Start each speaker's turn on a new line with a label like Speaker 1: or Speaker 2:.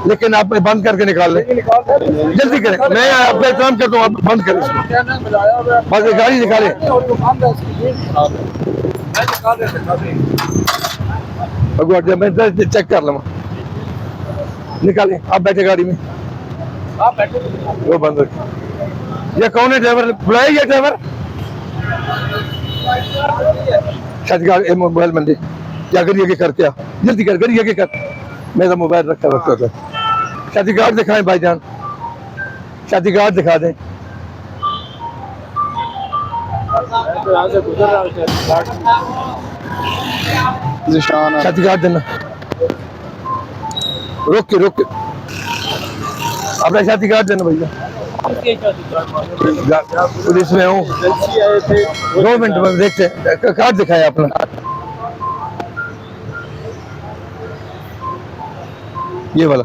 Speaker 1: लेकिन आप बंद करके निकाल लें, जल्दी करें। मैं आपका एहतराम करता हूँ, आप बंद करें इसको, बस गाड़ी निकालें। जब मैं चेक कर लूँ, निकालें। आप बैठे गाड़ी में, आप बैठे, वो बंद रखें। ये कौन है ड्राइवर? बुलाए ये ड्राइवर। मोबाइल मंडी क्या करिए कर, क्या जल्दी कर, करिए कर। मेरा मोबाइल रखा था। शादी कार्ड दिखाएं भाईजान, शादी कार्ड दिखा दें। शादी कार्ड देना, रोक के अपना शादी कार्ड देना भैया। पुलिस में हूँ, 2 मिनट में देखते हैं। कार्ड दिखाया अपना, ये वाला।